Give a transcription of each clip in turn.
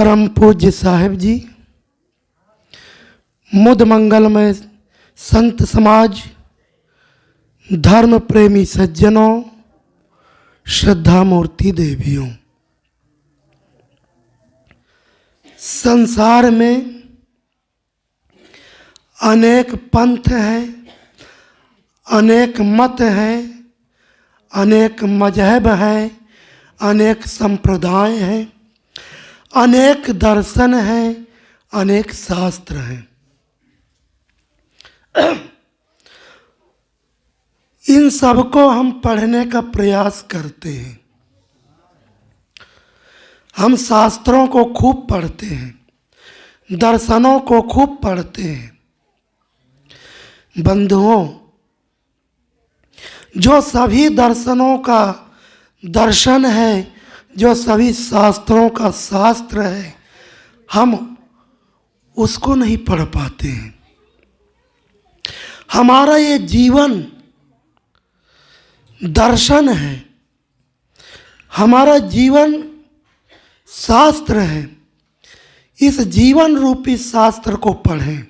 परम पूज्य साहिब जी, मुद मंगलमय संत समाज, धर्म प्रेमी सज्जनों, श्रद्धा मूर्ति देवियों, संसार में अनेक पंथ हैं, अनेक मत हैं, अनेक मजहब हैं, अनेक संप्रदाय हैं, अनेक दर्शन हैं, अनेक शास्त्र हैं। इन सबको हम पढ़ने का प्रयास करते हैं। हम शास्त्रों को खूब पढ़ते हैं, दर्शनों को खूब पढ़ते हैं। बंधुओं, जो सभी दर्शनों का दर्शन है, जो सभी शास्त्रों का शास्त्र है, हम उसको नहीं पढ़ पाते हैं। हमारा ये जीवन दर्शन है, हमारा जीवन शास्त्र है। इस जीवन रूपी शास्त्र को पढ़ें,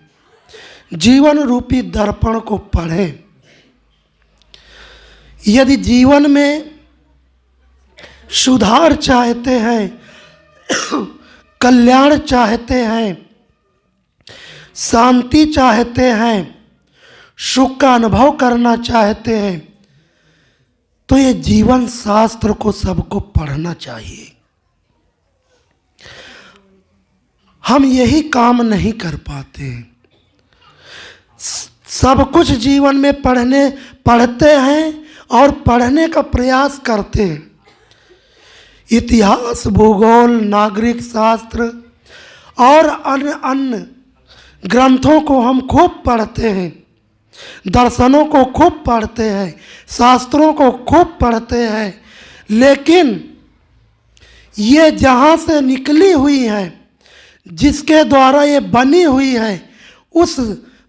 जीवन रूपी दर्पण को पढ़ें। यदि जीवन में सुधार चाहते हैं, कल्याण चाहते हैं, शांति चाहते हैं, सुख का अनुभव करना चाहते हैं, तो ये जीवन शास्त्र को सबको पढ़ना चाहिए। हम यही काम नहीं कर पाते। सब कुछ जीवन में पढ़ते हैं और पढ़ने का प्रयास करते हैं। इतिहास, भूगोल, नागरिक शास्त्र और अन्य ग्रंथों को हम खूब पढ़ते हैं, दर्शनों को खूब पढ़ते हैं, शास्त्रों को खूब पढ़ते हैं, लेकिन ये जहाँ से निकली हुई है, जिसके द्वारा ये बनी हुई है, उस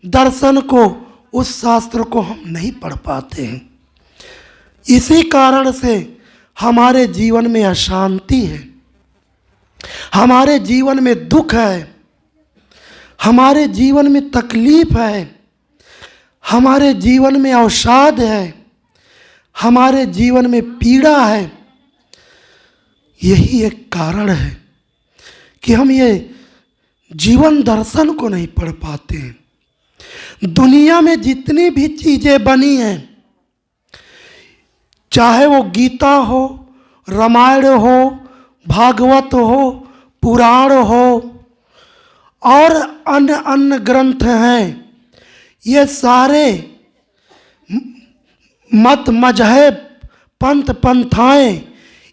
दर्शन को, उस शास्त्र को हम नहीं पढ़ पाते हैं। इसी कारण से हमारे जीवन में अशांति है, हमारे जीवन में दुख है, हमारे जीवन में तकलीफ है, हमारे जीवन में अवसाद है, हमारे जीवन में पीड़ा है। यही एक कारण है कि हम ये जीवन दर्शन को नहीं पढ़ पाते हैं। दुनिया में जितनी भी चीज़ें बनी हैं, चाहे वो गीता हो, रामायण हो, भागवत हो, पुराण हो और अन्य अन्य ग्रंथ हैं, ये सारे मत, मजहब, पंथ, पंथाएं,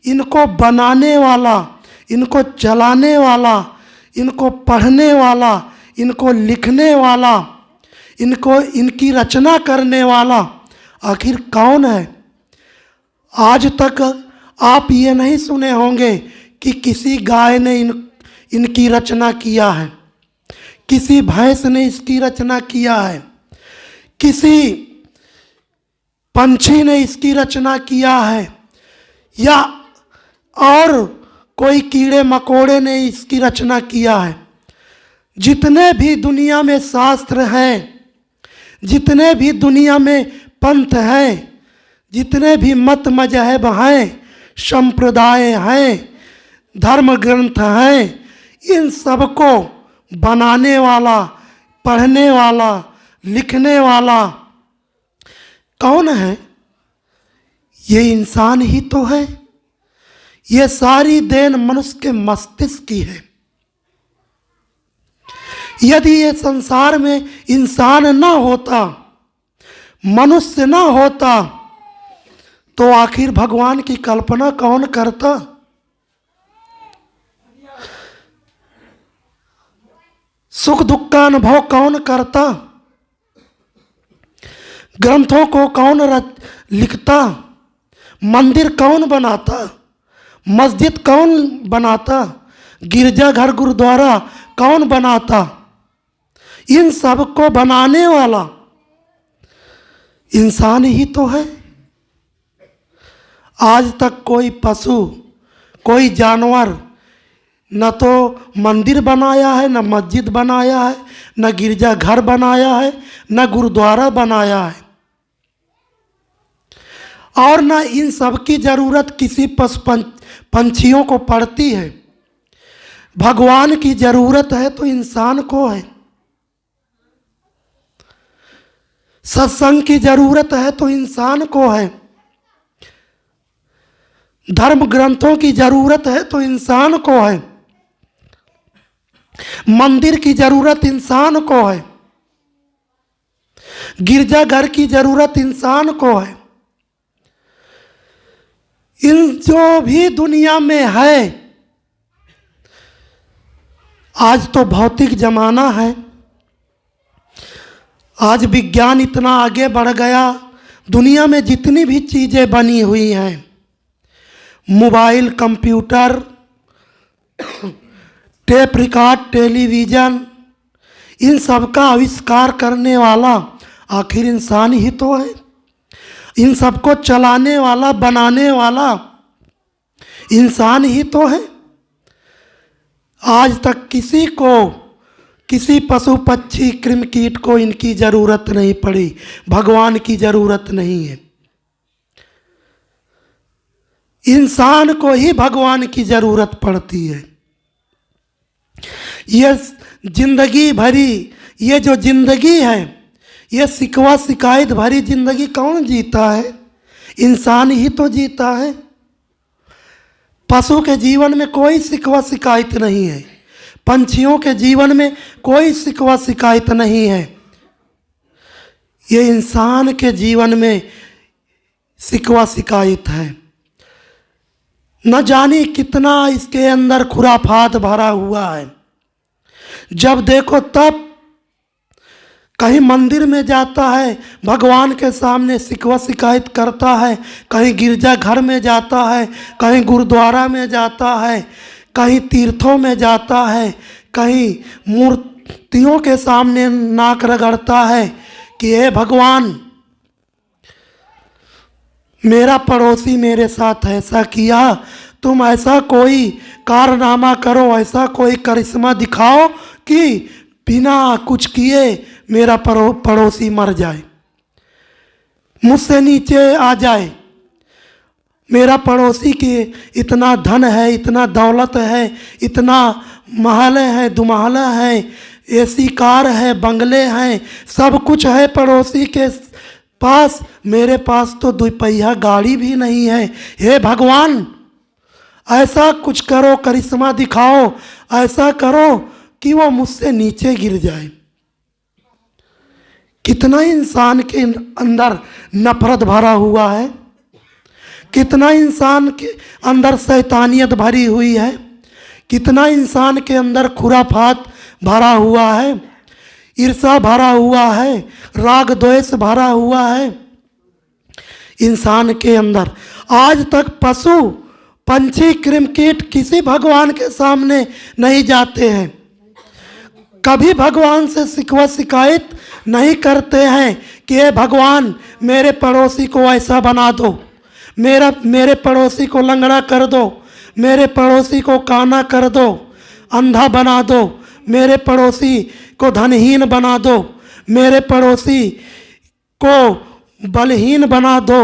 इनको बनाने वाला, इनको चलाने वाला, इनको पढ़ने वाला, इनको लिखने वाला, इनकी रचना करने वाला आखिर कौन है? आज तक आप ये नहीं सुने होंगे कि किसी गाय ने इनकी रचना किया है, किसी भैंस ने इसकी रचना किया है, किसी पंछी ने इसकी रचना किया है, या और कोई कीड़े मकोड़े ने इसकी रचना किया है। जितने भी दुनिया में शास्त्र हैं, जितने भी दुनिया में पंथ हैं, जितने भी मत मजहब हैं, संप्रदाय हैं, धर्म ग्रंथ हैं, इन सबको बनाने वाला, पढ़ने वाला, लिखने वाला कौन है? ये इंसान ही तो है। ये सारी देन मनुष्य के मस्तिष्क की है। यदि ये संसार में इंसान ना होता, मनुष्य ना होता, तो आखिर भगवान की कल्पना कौन करता? सुख दुख का अनुभव कौन करता? ग्रंथों को कौन लिखता? मंदिर कौन बनाता? मस्जिद कौन बनाता? गिरजाघर, गुरुद्वारा कौन बनाता? इन सब को बनाने वाला इंसान ही तो है। आज तक कोई पशु, कोई जानवर न तो मंदिर बनाया है, न मस्जिद बनाया है, न गिरजा घर बनाया है, न गुरुद्वारा बनाया है, और न इन सब की ज़रूरत किसी पशु पंछियों को पड़ती है। भगवान की ज़रूरत है तो इंसान को है, सत्संग की ज़रूरत है तो इंसान को है, धर्म ग्रंथों की ज़रूरत है तो इंसान को है, मंदिर की ज़रूरत इंसान को है, गिरजाघर की ज़रूरत इंसान को है। इन जो भी दुनिया में है, आज तो भौतिक ज़माना है, आज विज्ञान इतना आगे बढ़ गया, दुनिया में जितनी भी चीज़ें बनी हुई हैं, mobile, computer, tape record, television, इन सब का आविष्कार करने वाला आखिर इंसान ही तो है। इन सबको चलाने वाला, बनाने वाला इंसान ही तो है। आज तक किसी को, किसी पशु पक्षी कृमि कीट को इनकी ज़रूरत नहीं पड़ी, भगवान की ज़रूरत नहीं है। इंसान को ही भगवान की ज़रूरत पड़ती है। ये जिंदगी भरी, ये जो जिंदगी है, ये शिकवा शिकायत भरी जिंदगी कौन जीता है? इंसान ही तो जीता है। पशु के जीवन में कोई शिकवा शिकायत नहीं है, पंछियों के जीवन में कोई शिकवा शिकायत नहीं है। ये इंसान के जीवन में शिकवा शिकायत है। न जाने कितना इसके अंदर खुराफात भरा हुआ है। जब देखो तब कहीं मंदिर में जाता है, भगवान के सामने शिकवा शिकायत करता है, कहीं गिरजा घर में जाता है, कहीं गुरुद्वारा में जाता है, कहीं तीर्थों में जाता है, कहीं मूर्तियों के सामने नाक रगड़ता है कि हे भगवान, मेरा पड़ोसी मेरे साथ ऐसा किया, तुम ऐसा कोई कारनामा करो, ऐसा कोई करिश्मा दिखाओ कि बिना कुछ किए मेरा पड़ोसी मर जाए, मुझसे नीचे आ जाए। मेरा पड़ोसी के इतना धन है, इतना दौलत है, इतना महल है, दुमहला है, एसी कार है, बंगले हैं, सब कुछ है पड़ोसी के पास, मेरे पास तो दुपहिया गाड़ी भी नहीं है। हे भगवान, ऐसा कुछ करो, करिश्मा दिखाओ, ऐसा करो कि वो मुझसे नीचे गिर जाए। कितना इंसान के अंदर नफरत भरा हुआ है, कितना इंसान के अंदर शैतानियत भरी हुई है, कितना इंसान के अंदर खुराफात भरा हुआ है, ईर्ष्या भरा हुआ है, राग द्वेष भरा हुआ है इंसान के अंदर। आज तक पशु पंछी कृमकीट किसी भगवान के सामने नहीं जाते हैं, कभी भगवान से शिकवा शिकायत नहीं करते हैं कि हे भगवान, मेरे पड़ोसी को ऐसा बना दो, मेरे पड़ोसी को लंगड़ा कर दो, मेरे पड़ोसी को काना कर दो, अंधा बना दो, मेरे पड़ोसी को धनहीन बना दो, मेरे पड़ोसी को बलहीन बना दो,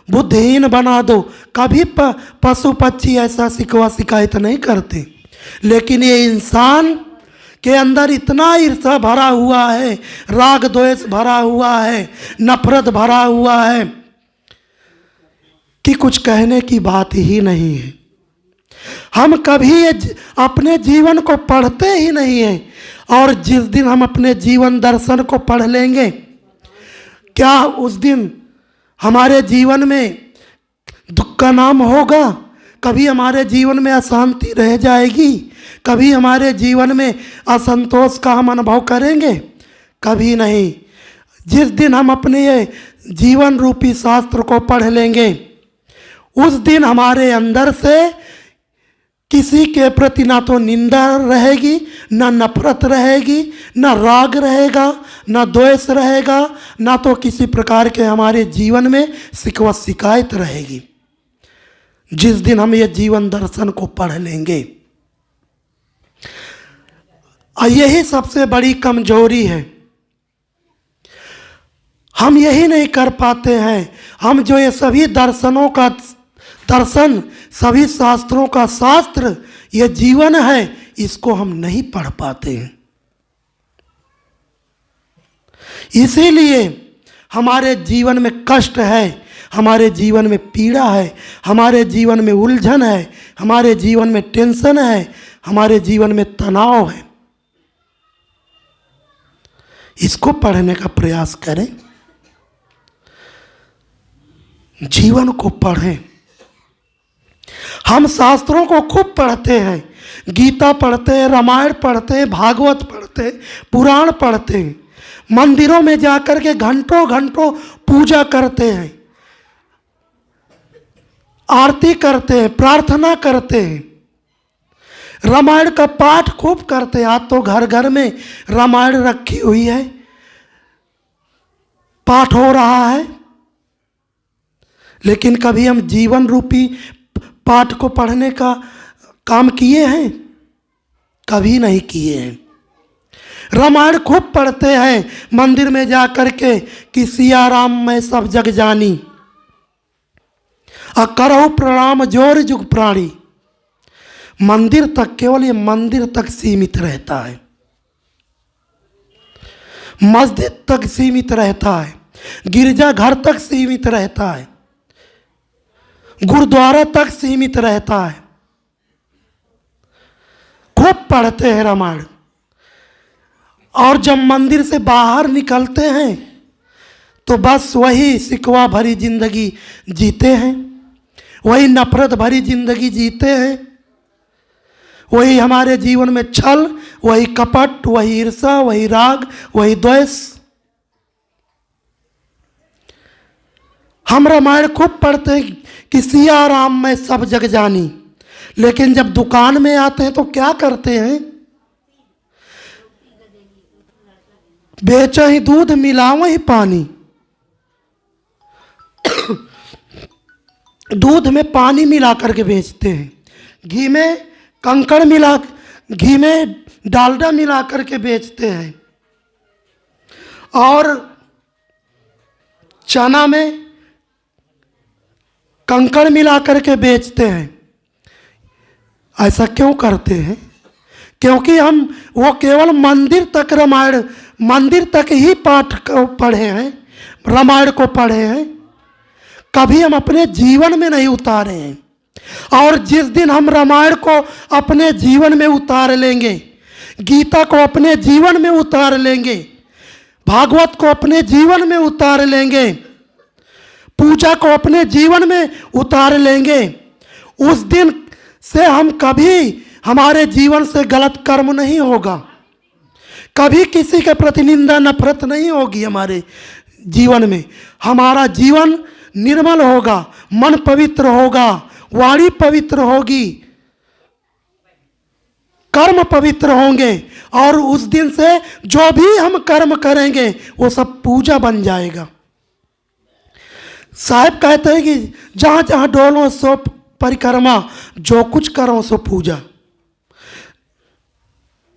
बुद्धिहीन बना दो। कभी पशु पक्षी ऐसा शिकवा शिकायत नहीं करते, लेकिन ये इंसान के अंदर इतना ईर्ष्या भरा हुआ है, राग द्वेष भरा हुआ है, नफरत भरा हुआ है कि कुछ कहने की बात ही नहीं है। हम कभी अपने जीवन को पढ़ते ही नहीं हैं, और जिस दिन हम अपने जीवन दर्शन को पढ़ लेंगे, क्या उस दिन हमारे जीवन में दुख का नाम होगा? कभी हमारे जीवन में अशांति रह जाएगी? कभी हमारे जीवन में असंतोष का हम अनुभव करेंगे? कभी नहीं। जिस दिन हम अपने ये जीवन रूपी शास्त्र को पढ़ लेंगे, उस दिन हमारे अंदर से किसी के प्रति ना तो निंदा रहेगी, ना नफरत रहेगी, ना राग रहेगा, ना द्वेष रहेगा, ना तो किसी प्रकार के हमारे जीवन में शिकवा शिकायत रहेगी। जिस दिन हम ये जीवन दर्शन को पढ़ लेंगे, और यही सबसे बड़ी कमजोरी है। हम यही नहीं कर पाते हैं। हम जो ये सभी दर्शनों का दर्शन, सभी शास्त्रों का शास्त्र, ये जीवन है, इसको हम नहीं पढ़ पाते हैं। इसीलिए हमारे जीवन में कष्ट है, हमारे जीवन में पीड़ा है, हमारे जीवन में उलझन है, हमारे जीवन में टेंशन है, हमारे जीवन में तनाव है। इसको पढ़ने का प्रयास करें, जीवन को पढ़ें। हम शास्त्रों को खूब पढ़ते हैं, गीता पढ़ते हैं, रामायण पढ़ते हैं, भागवत पढ़ते हैं, पुराण पढ़ते हैं, मंदिरों में जाकर के घंटों घंटों पूजा करते हैं, आरती करते हैं, प्रार्थना करते हैं, रामायण का पाठ खूब करते हैं। आज तो घर घर में रामायण रखी हुई है, पाठ हो रहा है, लेकिन कभी हम जीवन रूपी पाठ को पढ़ने का काम किए हैं? कभी नहीं किए हैं। रामायण खूब पढ़ते हैं मंदिर में जा कर के कि सिया राम मैं सब जग जानी, करहु प्रणाम जोर जुग प्राणी। मंदिर तक, केवल ये मंदिर तक सीमित रहता है, मस्जिद तक सीमित रहता है, गिरजा घर तक सीमित रहता है, गुरुद्वारा तक सीमित रहता है। खूब पढ़ते हैं रामायण, और जब मंदिर से बाहर निकलते हैं तो बस वही शिकवा भरी जिंदगी जीते हैं, वही नफरत भरी जिंदगी जीते हैं, वही हमारे जीवन में छल, वही कपट, वही ईर्ष्या, वही राग, वही द्वेष। हम रामायण खूब पढ़ते हैं कि सिया राम मैं सब जग जानी, लेकिन जब दुकान में आते हैं तो क्या करते हैं? बेचा ही दूध मिलाओ ही पानी। दूध में पानी मिला करके बेचते हैं, घी में कंकड़ मिला, घी में डालडा मिला करके बेचते हैं, और चना में कंकड़ मिला करके बेचते हैं। ऐसा क्यों करते हैं? क्योंकि हम वो केवल मंदिर तक रामायण, मंदिर तक ही पाठ को पढ़े हैं, रामायण को पढ़े हैं, कभी हम अपने जीवन में नहीं उतारे हैं। और जिस दिन हम रामायण को अपने जीवन में उतार लेंगे, गीता को अपने जीवन में उतार लेंगे, भागवत को अपने जीवन में उतार लेंगे, पूजा को अपने जीवन में उतार लेंगे, उस दिन से हम कभी, हमारे जीवन से गलत कर्म नहीं होगा, कभी किसी के प्रति निंदा नफरत नहीं होगी हमारे जीवन में। हमारा जीवन निर्मल होगा, मन पवित्र होगा, वाणी पवित्र होगी, कर्म पवित्र होंगे, और उस दिन से जो भी हम कर्म करेंगे वो सब पूजा बन जाएगा। साहब कहते हैं कि जहाँ जहाँ डोलो सो परिक्रमा, जो कुछ करो सो पूजा।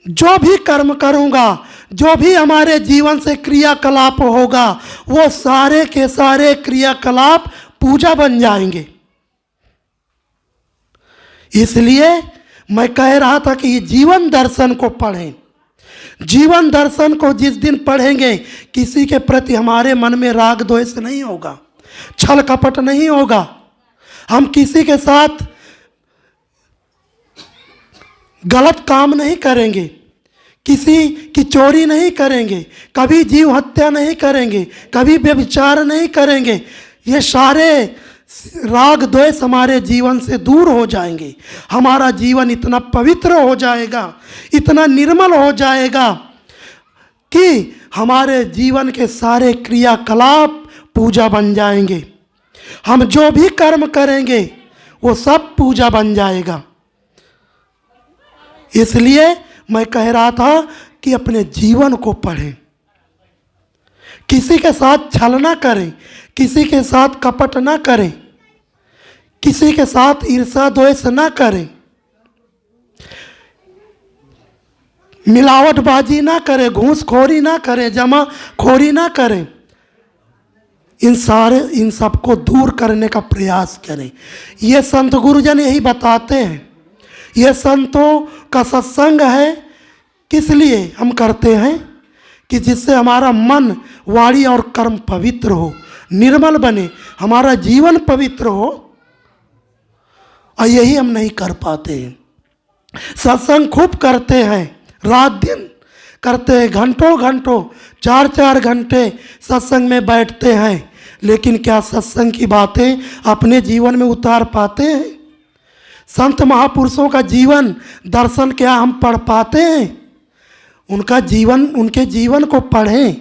जो भी कर्म करूँगा, जो भी हमारे जीवन से क्रियाकलाप होगा, वो सारे के सारे क्रियाकलाप पूजा बन जाएंगे। इसलिए मैं कह रहा था कि जीवन दर्शन को पढ़ें। जीवन दर्शन को जिस दिन पढ़ेंगे, किसी के प्रति हमारे मन में राग द्वेष नहीं होगा, छल कपट नहीं होगा, हम किसी के साथ गलत काम नहीं करेंगे, किसी की चोरी नहीं करेंगे, कभी जीव हत्या नहीं करेंगे, कभी व्यभिचार नहीं करेंगे। ये सारे राग द्वेष हमारे जीवन से दूर हो जाएंगे। हमारा जीवन इतना पवित्र हो जाएगा, इतना निर्मल हो जाएगा कि हमारे जीवन के सारे क्रियाकलाप पूजा बन जाएंगे। हम जो भी कर्म करेंगे वो सब पूजा बन जाएगा। इसलिए मैं कह रहा था कि अपने जीवन को पढ़ें, किसी के साथ छल ना करें, किसी के साथ कपट ना करें, किसी के साथ ईर्ष्या द्वेष ना करें। मिलावटबाजी ना करें, घूसखोरी ना करें, जमाखोरी ना करें। इन सबको दूर करने का प्रयास करें। ये संत गुरुजन यही बताते हैं। ये संतों का सत्संग है, किस लिए हम करते हैं कि जिससे हमारा मन, वाणी और कर्म पवित्र हो, निर्मल बने, हमारा जीवन पवित्र हो। और यही हम नहीं कर पाते हैं। सत्संग खूब करते हैं, रात दिन करते हैं, घंटों घंटों 4-4 घंटे सत्संग में बैठते हैं, लेकिन क्या सत्संग की बातें अपने जीवन में उतार पाते हैं? संत महापुरुषों का जीवन दर्शन क्या हम पढ़ पाते हैं? उनके जीवन को पढ़ें,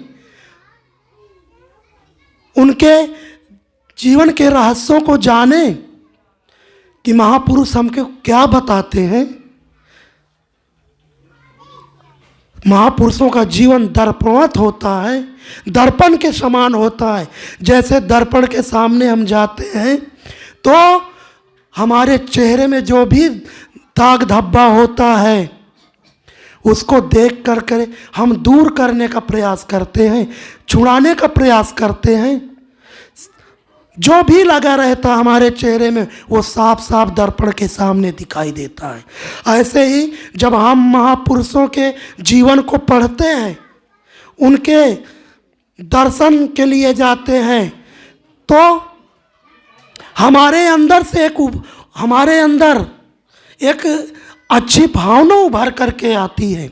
उनके जीवन के रहस्यों को जानें कि महापुरुष हमको क्या बताते हैं। महापुरुषों का जीवन दर्पणवत होता है, दर्पण के समान होता है। जैसे दर्पण के सामने हम जाते हैं तो हमारे चेहरे में जो भी दाग धब्बा होता है उसको देख कर हम दूर करने का प्रयास करते हैं, छुड़ाने का प्रयास करते हैं। जो भी लगा रहता हमारे चेहरे में वो साफ साफ दर्पण के सामने दिखाई देता है। ऐसे ही जब हम महापुरुषों के जीवन को पढ़ते हैं, उनके दर्शन के लिए जाते हैं, तो हमारे अंदर एक अच्छी भावना उभर करके आती है।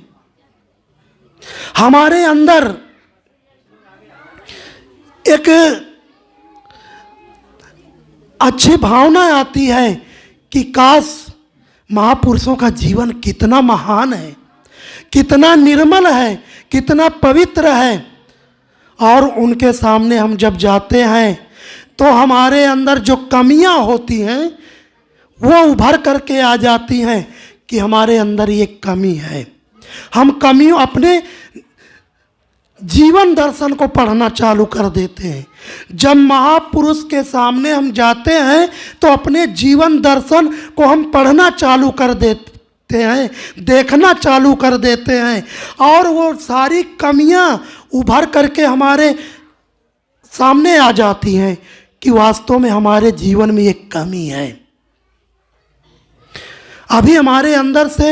हमारे अंदर एक अच्छी भावना आती है कि काश महापुरुषों का जीवन कितना महान है, कितना निर्मल है, कितना पवित्र है। और उनके सामने हम जब जाते हैं तो हमारे अंदर जो कमियां होती हैं वो उभर करके आ जाती हैं कि हमारे अंदर ये कमी है। हम कमियों अपने जीवन दर्शन को पढ़ना चालू कर देते हैं। जब महापुरुष के सामने हम जाते हैं तो अपने जीवन दर्शन को हम पढ़ना चालू कर देते हैं, देखना चालू कर देते हैं, और वो सारी कमियां उभर करके हमारे सामने आ जाती हैं कि वास्तव में हमारे जीवन में एक कमी है। अभी हमारे अंदर से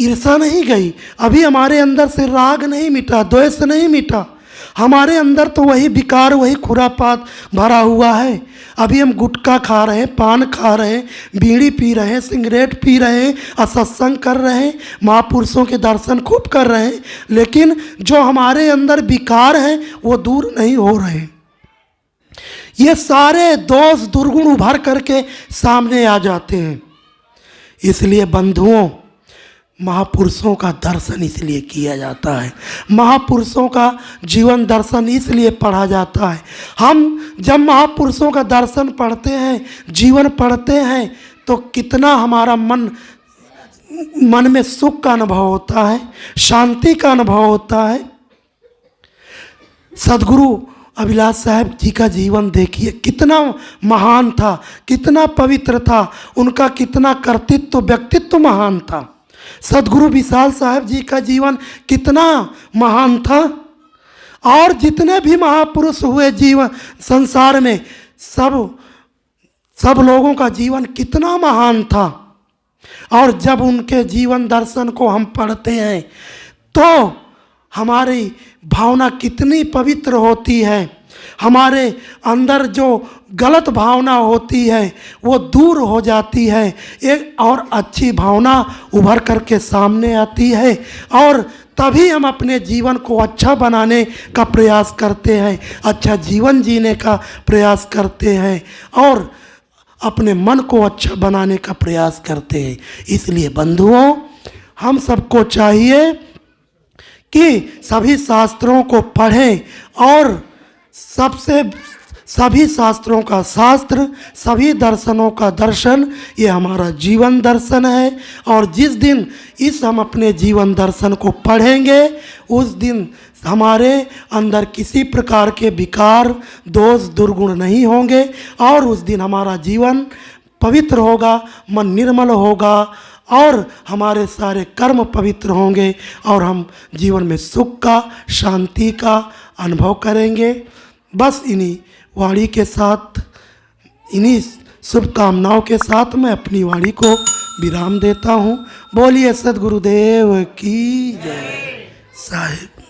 ईर्ष्या नहीं गई, अभी हमारे अंदर से राग नहीं मिटा, द्वेष नहीं मिटा। हमारे अंदर तो वही विकार, वही खुरापात भरा हुआ है। अभी हम गुटखा खा रहे हैं, पान खा रहे हैं, बीड़ी पी रहे हैं, सिगरेट पी रहे हैं, असत्संग कर रहे हैं, महापुरुषों के दर्शन खूब कर रहे हैं, लेकिन जो हमारे अंदर विकार हैं वो दूर नहीं हो रहे। ये सारे दोष दुर्गुण उभर करके सामने आ जाते हैं। इसलिए बंधुओं, महापुरुषों का दर्शन इसलिए किया जाता है, महापुरुषों का जीवन दर्शन इसलिए पढ़ा जाता है। हम जब महापुरुषों का दर्शन पढ़ते हैं, जीवन पढ़ते हैं, तो कितना हमारा मन में सुख का अनुभव होता है, शांति का अनुभव होता है। सदगुरु अभिलाष साहब जी का जीवन देखिए, कितना महान था, कितना पवित्र था, उनका कितना कर्तृत्व, व्यक्तित्व महान था। सदगुरु विशाल साहब जी का जीवन कितना महान था। और जितने भी महापुरुष हुए जीवन संसार में, सब लोगों का जीवन कितना महान था। और जब उनके जीवन दर्शन को हम पढ़ते हैं तो हमारी भावना कितनी पवित्र होती है। हमारे अंदर जो गलत भावना होती है वो दूर हो जाती है, एक और अच्छी भावना उभर करके सामने आती है, और तभी हम अपने जीवन को अच्छा बनाने का प्रयास करते हैं, अच्छा जीवन जीने का प्रयास करते हैं, और अपने मन को अच्छा बनाने का प्रयास करते हैं। इसलिए बंधुओं, हम सबको चाहिए कि सभी शास्त्रों को पढ़ें, और सभी शास्त्रों का शास्त्र, सभी दर्शनों का दर्शन, ये हमारा जीवन दर्शन है। और जिस दिन हम अपने जीवन दर्शन को पढ़ेंगे, उस दिन हमारे अंदर किसी प्रकार के विकार, दोष, दुर्गुण नहीं होंगे, और उस दिन हमारा जीवन पवित्र होगा, मन निर्मल होगा, और हमारे सारे कर्म पवित्र होंगे और हम जीवन में सुख का, शांति का अनुभव करेंगे। बस इन्हीं वाणी के साथ, इन्हीं शुभकामनाओं के साथ मैं अपनी वाणी को विराम देता हूँ। बोलिए सद्गुरुदेव की जय। साहिब।